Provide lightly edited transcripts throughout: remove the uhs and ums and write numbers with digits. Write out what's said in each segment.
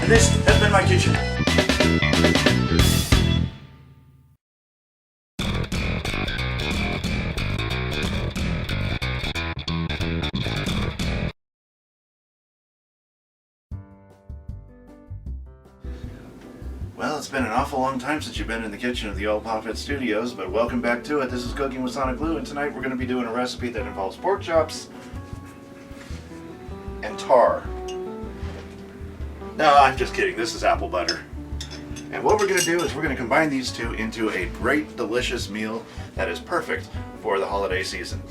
And this has been my kitchen. Well, it's been an awful long time since you've been in the kitchen of the old Poppet Studios, but welcome back to it. This is Cooking with SonicBlu, and tonight we're going to be doing a recipe that involves pork chops and tar. No, I'm just kidding. This is apple butter. And what we're going to do is we're going to combine these two into a great, delicious meal that is perfect for the holiday season.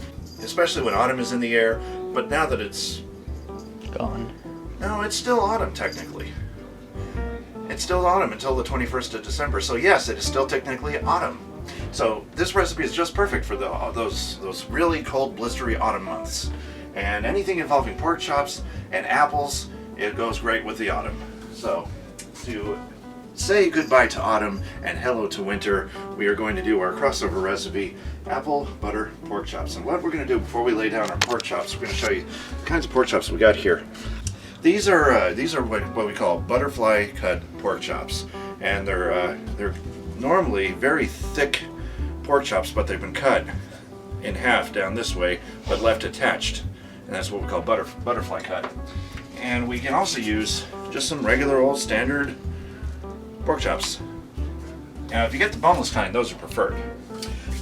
Especially when autumn is in the air, but now that it's gone. No, it's still autumn technically. It's still autumn until the 21st of December, so yes, it is still technically autumn. So this recipe is just perfect for those really cold, blistery autumn months. And anything involving pork chops and apples, it goes great with the autumn. So to say goodbye to autumn and hello to winter, we are going to do our crossover recipe, apple butter pork chops. And what we're going to do before we lay down our pork chops, we're going to show you the kinds of pork chops we got here. These are what we call butterfly cut pork chops, and they're normally very thick pork chops, but they've been cut in half down this way, but left attached, and that's what we call butterfly cut. And we can also use just some regular old standard pork chops. Now, if you get the boneless kind, those are preferred.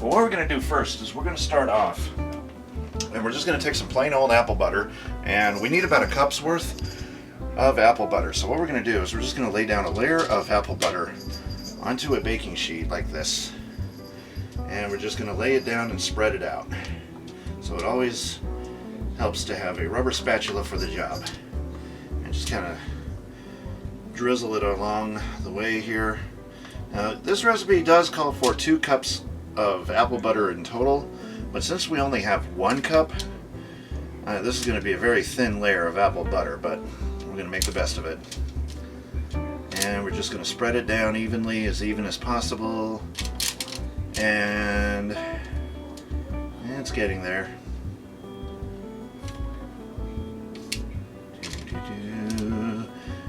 But what we're going to do first is we're going to start off, and we're just going to take some plain old apple butter, and we need about a cup's worth of apple butter. So what we're going to do is we're just going to lay down a layer of apple butter onto a baking sheet like this, and we're just going to lay it down and spread it out. So it always helps to have a rubber spatula for the job, and just kind of drizzle it along the way here. Now, this recipe does call for 2 cups of apple butter in total, but since we only have 1 cup, this is going to be a very thin layer of apple butter, but we're going to make the best of it. And we're just going to spread it down evenly, as even as possible, and it's getting there.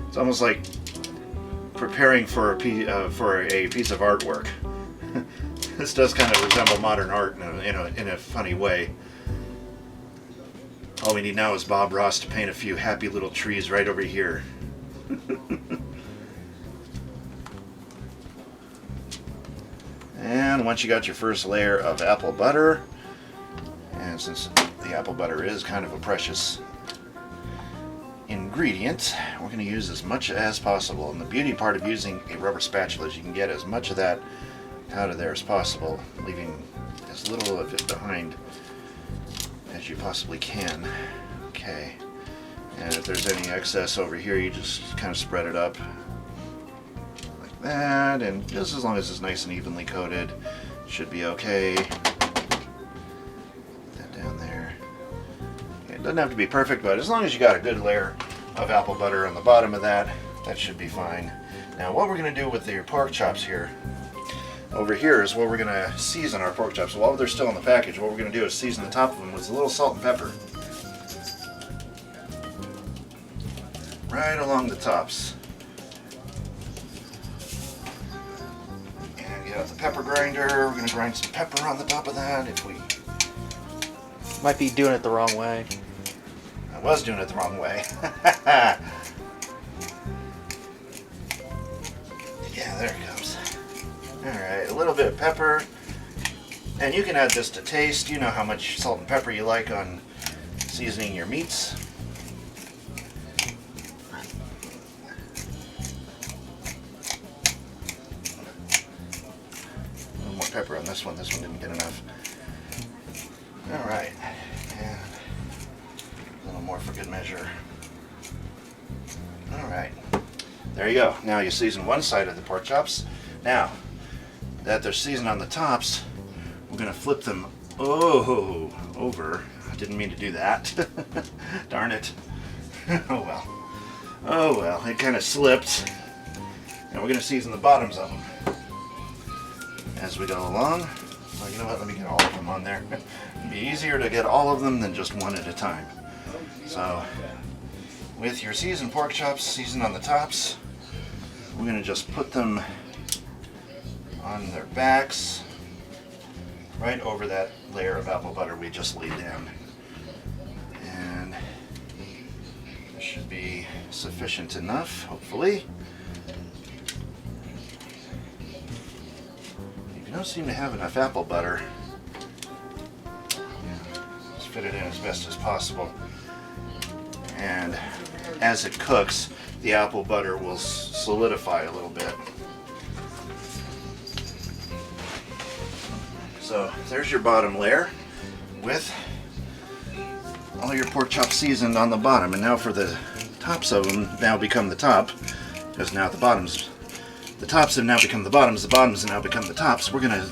It's almost like preparing for a piece of artwork. This does kind of resemble modern art in a funny way. All we need now is Bob Ross to paint a few happy little trees right over here. And once you got your first layer of apple butter, and since the apple butter is kind of a precious ingredient, we're going to use as much as possible. And the beauty part of using a rubber spatula is you can get as much of that out of there as possible, leaving as little of it behind as you possibly can. Okay, and if there's any excess over here, you just kind of spread it up like that, and just as long as it's nice and evenly coated, it should be okay. Put that down there. Okay, it doesn't have to be perfect, but as long as you got a good layer of apple butter on the bottom of that, that should be fine. Now, what we're going to do with your pork chops here, over here is where we're going to season our pork chops. While they're still in the package, what we're going to do is season the top of them with a little salt and pepper. Right along the tops. And get out the pepper grinder. We're going to grind some pepper on the top of that if we... Might be doing it the wrong way. I was doing it the wrong way. Yeah, there it goes. Alright, a little bit of pepper, and you can add this to taste. You know how much salt and pepper you like on seasoning your meats. A little more pepper on this this one. This one didn't get enough. All right, and a little more for good measure. All right, there you go. Now you season one side of the pork chops. Now that they're seasoned on the tops, we're gonna flip them over. I didn't mean to do that. Darn it. Oh well. Oh well, it kind of slipped. And we're gonna season the bottoms of them as we go along. Well, you know what, let me get all of them on there. It'd be easier to get all of them than just one at a time. So, with your seasoned pork chops seasoned on the tops, we're gonna just put them on their backs, right over that layer of apple butter we just laid down. And this should be sufficient enough, hopefully. If you don't seem to have enough apple butter, just fit it in as best as possible. And as it cooks, the apple butter will solidify a little bit. So there's your bottom layer with all your pork chops seasoned on the bottom. And now for the tops of them now become the top, because now the tops have now become the bottoms have now become the tops. We're gonna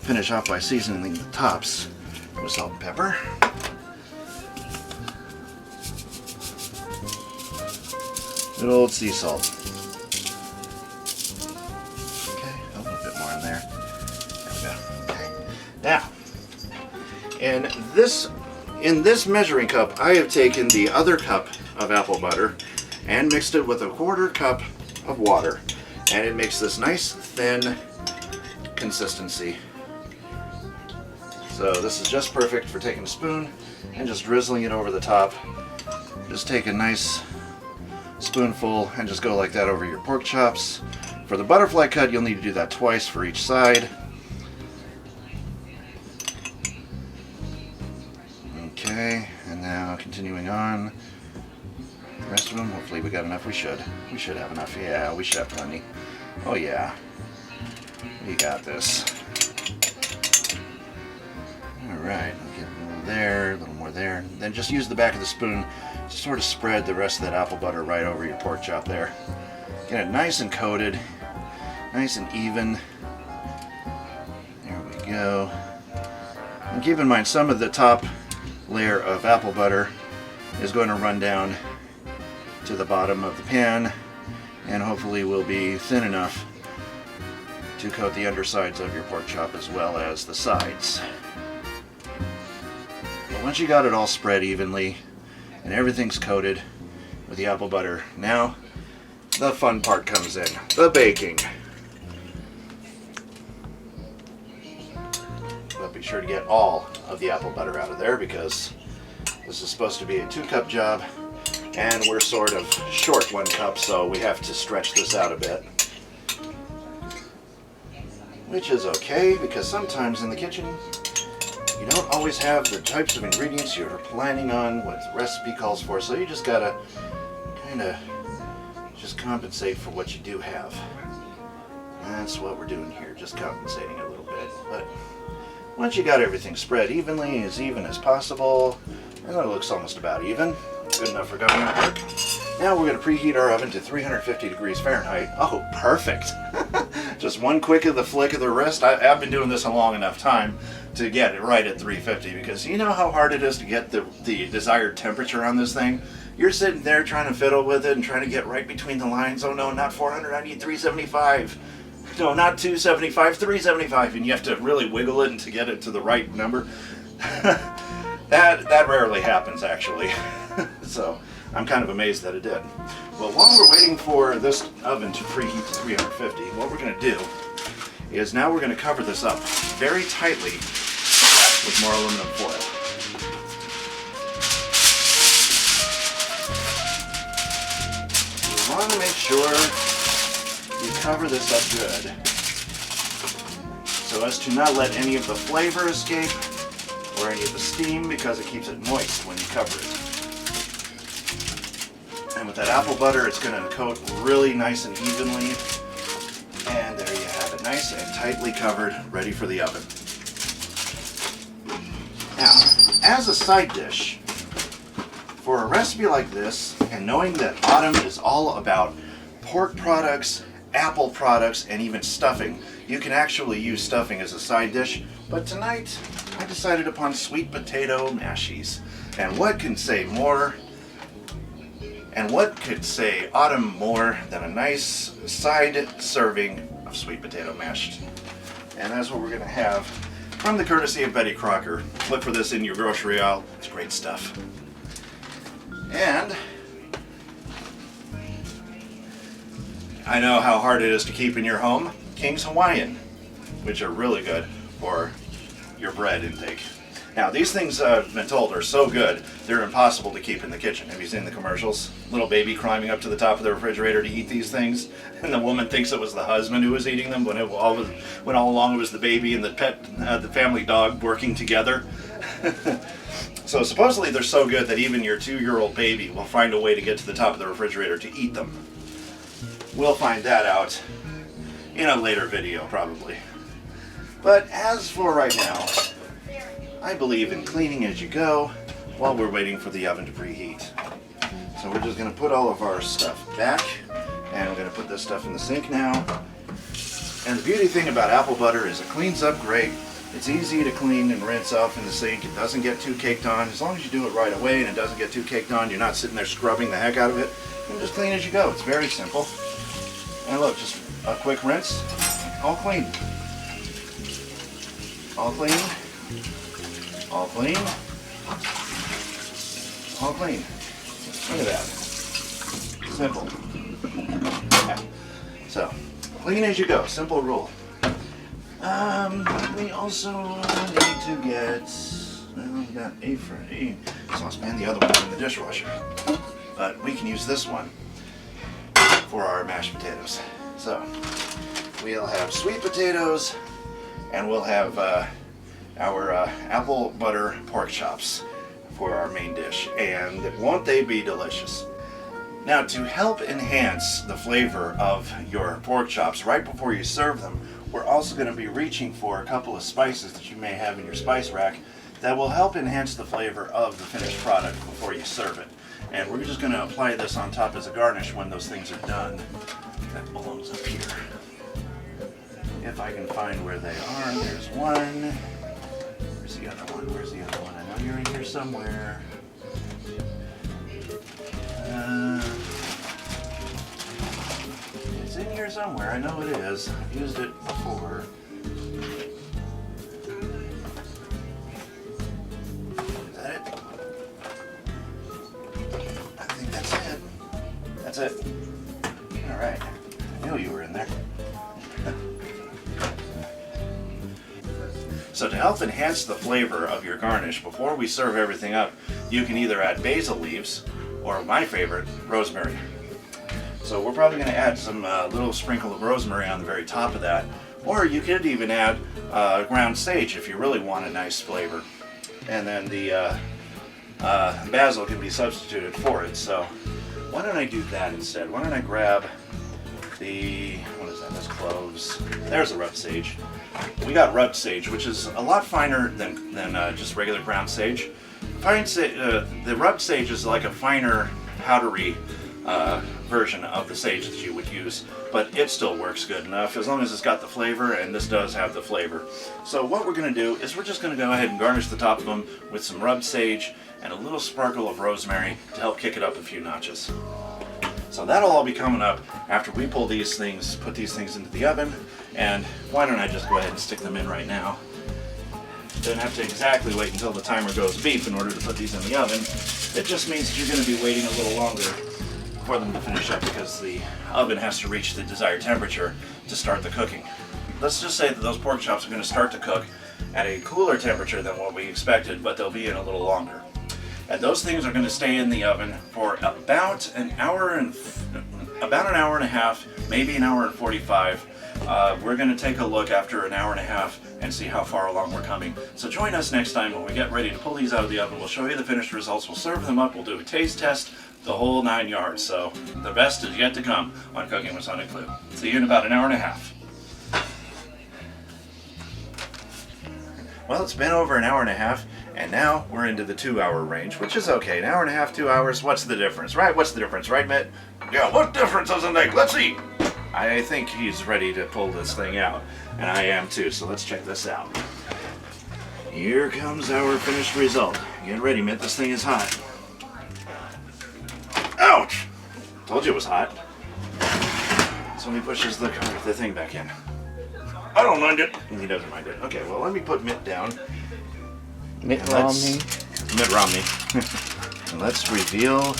finish off by seasoning the tops with salt and pepper. Good old sea salt. Okay, a little bit more in there. There we go. Okay. Now, in this measuring cup, I have taken the other cup of apple butter and mixed it with a 1/4 cup of water, and it makes this nice thin consistency. So this is just perfect for taking a spoon and just drizzling it over the top. Just take a nice spoonful and just go like that over your pork chops. For the butterfly cut, you'll need to do that twice for each side. Okay, and now continuing on, the rest of them, hopefully we got enough. We should have enough. Yeah, we should have plenty. Oh yeah, we got this. Alright, I'll get a little there, a little more there. Then just use the back of the spoon to sort of spread the rest of that apple butter right over your pork chop there. Get it nice and coated, nice and even. There we go. And keep in mind, some of the top layer of apple butter is going to run down to the bottom of the pan, and hopefully will be thin enough to coat the undersides of your pork chop as well as the sides. But once you got it all spread evenly and everything's coated with the apple butter, now the fun part comes in, the baking. But be sure to get all of the apple butter out of there, because this is supposed to be a 2-cup job and we're sort of short 1 cup, so we have to stretch this out a bit. Which is okay, because sometimes in the kitchen you don't always have the types of ingredients you're planning on, what the recipe calls for, so you just gotta kind of just compensate for what you do have. That's what we're doing here, just compensating a little bit. But once you got everything spread evenly, as even as possible, and it looks almost about even, good enough for government work. Now we're going to preheat our oven to 350 degrees Fahrenheit. Oh, perfect. Just one quick of the flick of the wrist. I've been doing this a long enough time to get it right at 350, because you know how hard it is to get the desired temperature on this thing? You're sitting there trying to fiddle with it and trying to get right between the lines. Oh no, not 400, I need 375. No, not 275, 375, and you have to really wiggle it to get it to the right number. That rarely happens, actually. So I'm kind of amazed that it did. Well, while we're waiting for this oven to preheat to 350, what we're going to do is now we're going to cover this up very tightly with more aluminum foil. You want to make sure you cover this up good, so as to not let any of the flavor escape or any of the steam, because it keeps it moist when you cover it. And with that apple butter, it's going to coat really nice and evenly. And there you have it, nice and tightly covered, ready for the oven. Now, as a side dish, for a recipe like this, and knowing that autumn is all about pork products, apple products, and even stuffing, you can actually use stuffing as a side dish, but tonight I decided upon sweet potato mashies. And what can say more, and what could say autumn more than a nice side serving of sweet potato mashed? And that's what we're gonna have from the courtesy of Betty Crocker. Look for this in your grocery aisle, it's great stuff. And I know how hard it is to keep in your home King's Hawaiian, which are really good for your bread intake. Now, these things I've been told are so good, they're impossible to keep in the kitchen. Have you seen the commercials? Little baby climbing up to the top of the refrigerator to eat these things, and the woman thinks it was the husband who was eating them when all along it was the baby and the family dog working together. So supposedly they're so good that even your 2-year-old baby will find a way to get to the top of the refrigerator to eat them. We'll find that out in a later video, probably. But as for right now, I believe in cleaning as you go while we're waiting for the oven to preheat. So we're just going to put all of our stuff back, and we're going to put this stuff in the sink now. And the beauty thing about apple butter is it cleans up great. It's easy to clean and rinse off in the sink. It doesn't get too caked on. As long as you do it right away and it doesn't get too caked on, you're not sitting there scrubbing the heck out of it. You can just clean as you go. It's very simple. And look, just a quick rinse, all clean. All clean. All clean. All clean. Look at that. Simple. Yeah. So, clean as you go. Simple rule. We also need to get, we got a saucepan, the other one's in the dishwasher. But we can use this one for our mashed potatoes. So, we'll have sweet potatoes, and we'll have our apple butter pork chops for our main dish. And won't they be delicious? Now, to help enhance the flavor of your pork chops right before you serve them, we're also going to be reaching for a couple of spices that you may have in your spice rack that will help enhance the flavor of the finished product before you serve it. And we're just going to apply this on top as a garnish when those things are done. That belongs up here. If I can find where they are, there's one. Where's the other one? Where's the other one? I know you're in here somewhere. It's in here somewhere. I know it is. I've used it before. Is that it? I think that's it. That's it. All right. I knew you were in there. So to help enhance the flavor of your garnish, before we serve everything up, you can either add basil leaves, or my favorite, rosemary. So we're probably going to add some little sprinkle of rosemary on the very top of that, or you could even add ground sage if you really want a nice flavor. And then the basil can be substituted for it. So why don't I do that instead? Why don't I grab the, what is that, that's cloves. There's the rubbed sage. We got rubbed sage, which is a lot finer than just regular ground sage. The rubbed sage is like a finer, powdery version of the sage that you would use, but it still works good enough as long as it's got the flavor, and this does have the flavor. So what we're going to do is we're just going to go ahead and garnish the top of them with some rubbed sage and a little sprinkle of rosemary to help kick it up a few notches. So that'll all be coming up after we pull these things, put these things into the oven, and why don't I just go ahead and stick them in right now. Don't have to exactly wait until the timer goes beep in order to put these in the oven. It just means that you're going to be waiting a little longer for them to finish up because the oven has to reach the desired temperature to start the cooking. Let's just say that those pork chops are going to start to cook at a cooler temperature than what we expected, but they'll be in a little longer. And those things are going to stay in the oven for about an hour and a half, maybe an hour and 45. We're going to take a look after an hour and a half and see how far along we're coming. So join us next time when we get ready to pull these out of the oven. We'll show you the finished results. We'll serve them up. We'll do a taste test, the whole 9 yards. So the best is yet to come on Cooking with SonicBlu. See you in about an hour and a half. Well, it's been over an hour and a half, And now we're into the 2-hour range, which is okay. An hour and a half, 2 hours, what's the difference, right? What's the difference, right, Mitt? Yeah, what difference does it make? Let's see. I think he's ready to pull this thing out, and I am too, so let's check this out. Here comes our finished result. Get ready, Mitt, this thing is hot. Ouch! Told you it was hot. So he pushes the thing back in. I don't mind it. He doesn't mind it. Okay, well, let me put Mitt down. Mitt Romney. Mitt Romney. And let's reveal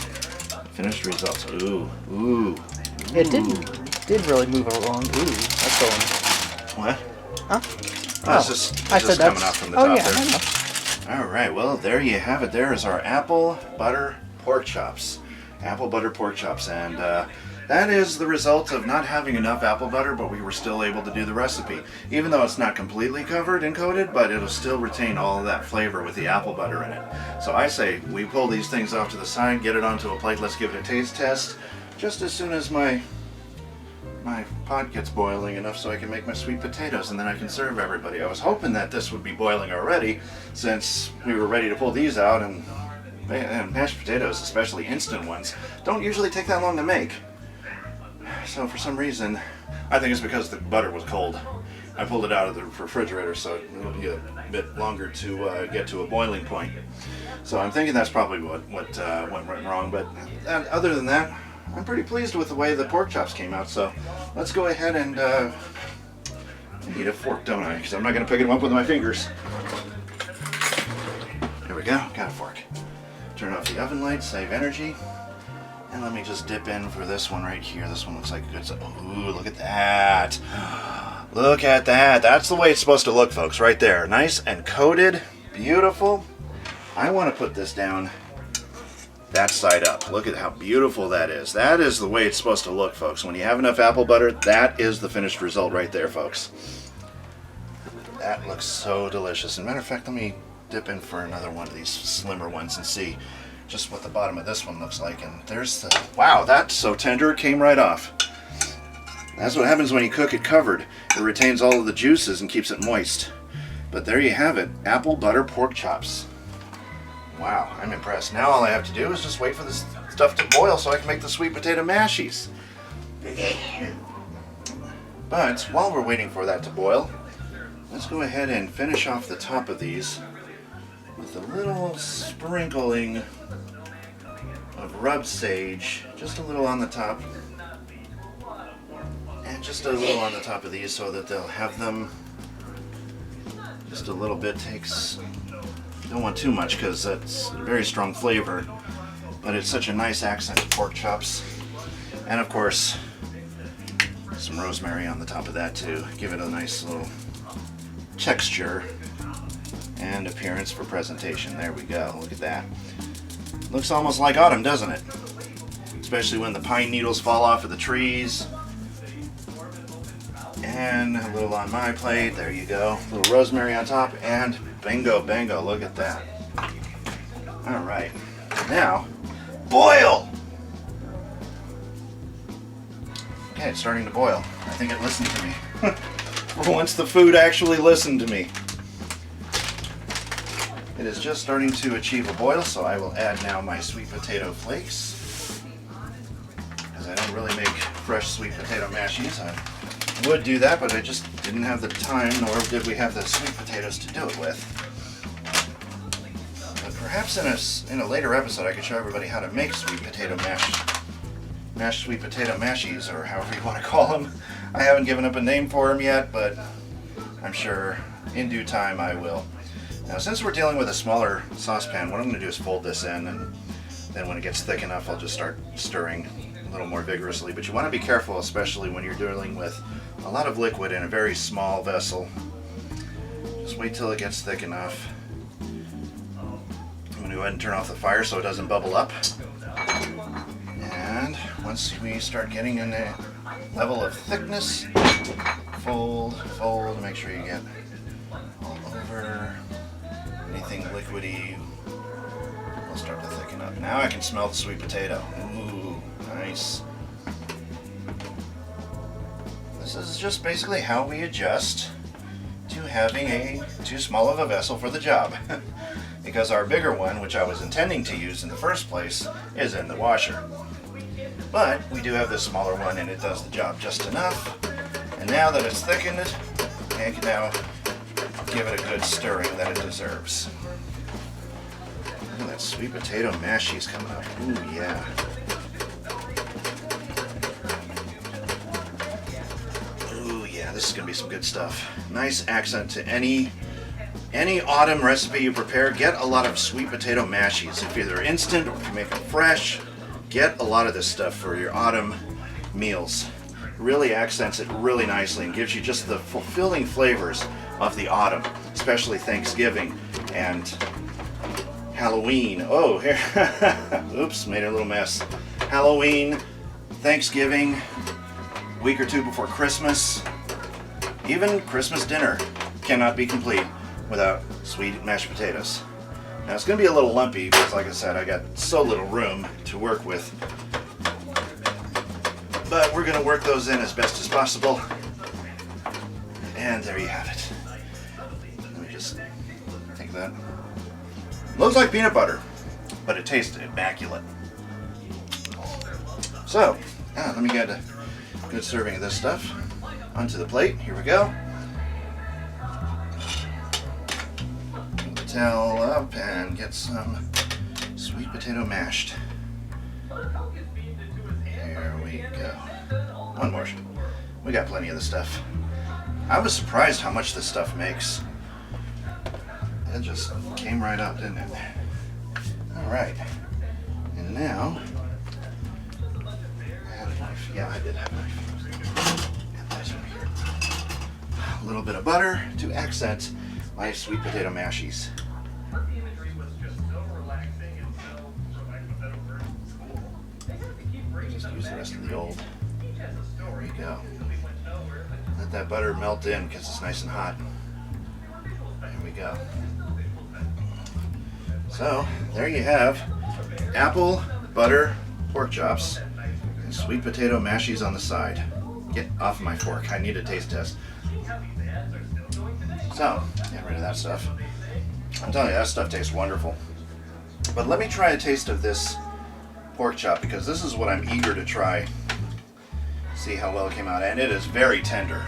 finished results. Ooh. It did really move along. Ooh, that's going. What? Huh? Oh, it's just coming out from the top there. I know. All right, well, there you have it. There is our apple butter pork chops. Apple butter pork chops, and that is the result of not having enough apple butter, but we were still able to do the recipe. Even though it's not completely covered and coated, but it'll still retain all of that flavor with the apple butter in it. So I say we pull these things off to the side, get it onto a plate, let's give it a taste test, just as soon as my pot gets boiling enough so I can make my sweet potatoes, and then I can serve everybody. I was hoping that this would be boiling already, since we were ready to pull these out, and mashed potatoes, especially instant ones, don't usually take that long to make. So for some reason, I think it's because the butter was cold. I pulled it out of the refrigerator, so it'll be a bit longer to get to a boiling point. So I'm thinking that's probably what went wrong, but other than that, I'm pretty pleased with the way the pork chops came out. So let's go ahead and eat a fork, don't I? Because I'm not going to pick them up with my fingers. Here we go, got a fork. Turn off the oven light, save energy. And let me just dip in for this one right here. This one looks like a good... Ooh, look at that. Look at that. That's the way it's supposed to look, folks, right there. Nice and coated. Beautiful. I want to put this down that side up. Look at how beautiful that is. That is the way it's supposed to look, folks. When you have enough apple butter, that is the finished result right there, folks. That looks so delicious. As a matter of fact, let me dip in for another one of these slimmer ones and see just what the bottom of this one looks like. And there's the... Wow, that's so tender, it came right off. That's what happens when you cook it covered. It retains all of the juices and keeps it moist. But there you have it, apple butter pork chops. Wow, I'm impressed. Now all I have to do is just wait for this stuff to boil so I can make the sweet potato mashies. But while we're waiting for that to boil, let's go ahead and finish off the top of these with a little sprinkling of rubbed sage, just a little on the top, and just a little on the top of these so that they'll have them just a little bit. Takes, don't want too much because that's a very strong flavor, but it's such a nice accent to pork chops. And of course, some rosemary on the top of that too. Give it a nice little texture and appearance for presentation. There we go. Look at that. Looks almost like autumn, doesn't it? Especially when the pine needles fall off of the trees. And a little on my plate. There you go. A little rosemary on top, and bingo, bango. Look at that. All right. Now, boil! Okay, it's starting to boil. I think it listened to me. For once, the food actually listened to me. It is just starting to achieve a boil, so I will add now my sweet potato flakes. Because I don't really make fresh sweet potato mashies. I would do that, but I just didn't have the time, nor did we have the sweet potatoes to do it with. But perhaps in a later episode I could show everybody how to make sweet potato mashed sweet potato mashies, or however you want to call them. I haven't given up a name for them yet, but I'm sure in due time I will. Now, since we're dealing with a smaller saucepan, what I'm going to do is fold this in, and then when it gets thick enough, I'll just start stirring a little more vigorously. But you want to be careful, especially when you're dealing with a lot of liquid in a very small vessel. Just wait till it gets thick enough. I'm going to go ahead and turn off the fire so it doesn't bubble up. And once we start getting in a level of thickness, fold, make sure you get all over. Anything liquidy will start to thicken up. Now I can smell the sweet potato. Ooh, nice. This is just basically how we adjust to having too small of a vessel for the job. because our bigger one, which I was intending to use in the first place, is in the washer. But we do have this smaller one and it does the job just enough. And now that it's thickened, I can now give it a good stirring that it deserves. Look at that sweet potato mash cheese coming up. Ooh, yeah. Ooh, yeah, this is gonna be some good stuff. Nice accent to any autumn recipe you prepare. Get a lot of sweet potato mashies. If they're instant or if you make them fresh, get a lot of this stuff for your autumn meals. Really accents it really nicely and gives you just the fulfilling flavors of the autumn, especially Thanksgiving and Halloween. Oh, here, oops, made a little mess. Halloween, Thanksgiving, week or two before Christmas, even Christmas dinner cannot be complete without sweet mashed potatoes. Now it's going to be a little lumpy because, like I said, I got so little room to work with. But we're going to work those in as best as possible. And there you have it. Let me just take that. Looks like peanut butter, but it tastes immaculate. So, let me get a good serving of this stuff onto the plate. Here we go. Put the towel up and get some sweet potato mashed. Here we go. One more. We got plenty of the stuff. I was surprised how much this stuff makes. It just came right up, didn't it? Alright. And now, I had a knife. Yeah, I did have a knife. Get this over here. A little bit of butter to accent my sweet potato mashies. Just use the rest of the old. There we go. Let that butter melt in because it's nice and hot. There we go. So, there you have apple, butter, pork chops, and sweet potato mashies on the side. Get off my fork. I need a taste test. So, get rid of that stuff. I'm telling you, that stuff tastes wonderful. But let me try a taste of this pork chop because this is what I'm eager to try. See how well it came out. And it is very tender.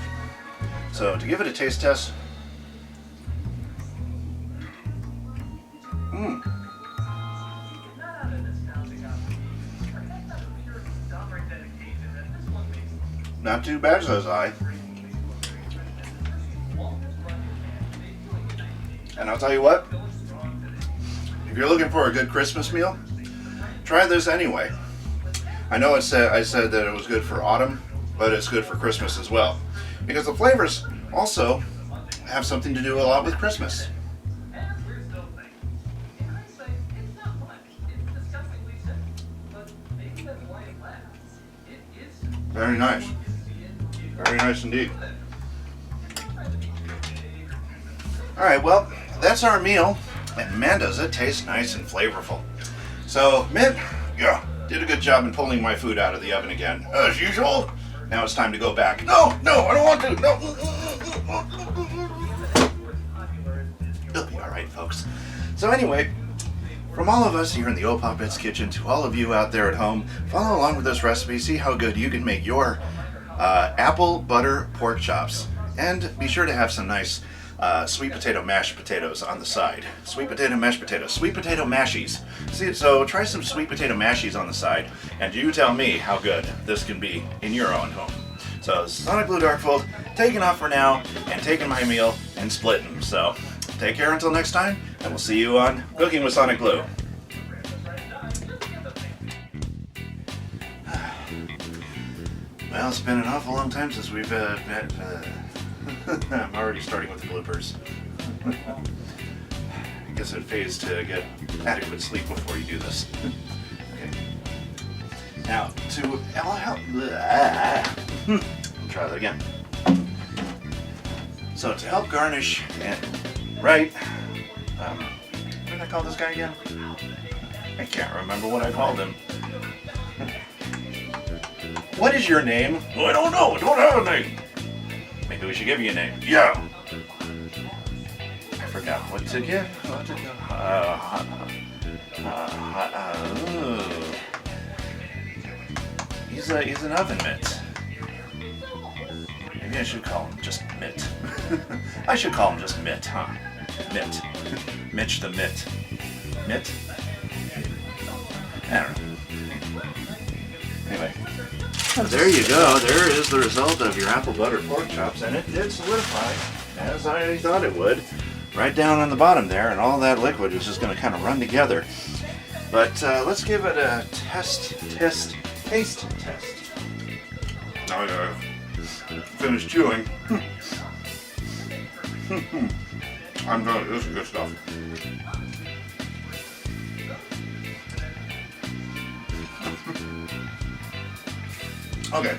So, to give it a taste test, not too bad, says I. And I'll tell you what, if you're looking for a good Christmas meal, try this anyway. I know I said that it was good for autumn, but it's good for Christmas as well. Because the flavors also have something to do a lot with Christmas. Very nice. Very nice indeed. Alright, well, that's our meal. And man, does it taste nice and flavorful. So, Mitt, yeah, did a good job in pulling my food out of the oven again. As usual. Now it's time to go back. No, I don't want to. No. It'll be alright, folks. So anyway, from all of us here in the Old Poppets Kitchen to all of you out there at home, follow along with this recipe, see how good you can make your apple butter pork chops. And be sure to have some nice sweet potato mashed potatoes on the side. Sweet potato mashed potatoes, sweet potato mashies. See, so try some sweet potato mashies on the side, and you tell me how good this can be in your own home. So SonicBlu Darkfold taking off for now, and taking my meal and splitting. So take care until next time, and we'll see you on Cooking with SonicBlu. Well, it's been an awful long time since we've I'm already starting with the bloopers. I guess it pays to get adequate sleep before you do this. Okay. Now, to help... try that again. So, to help garnish and... Right. What did I call this guy again? I can't remember what I called him. What is your name? Oh, I don't know. I don't have a name. Maybe we should give you a name. Yeah. I forgot. forgot what to get. What to get? He's an oven mitt. Maybe I should call him just Mitt. I should call him just Mitt, huh? Mitt. Mitch the Mitt. Mitt? I don't know. Anyway. There you go. There is the result of your apple butter pork chops, and it did solidify, as I thought it would, right down on the bottom there, and all that liquid is just going to kind of run together. But let's give it a taste test. Now I finished chewing. I'm done. This is good stuff. Okay.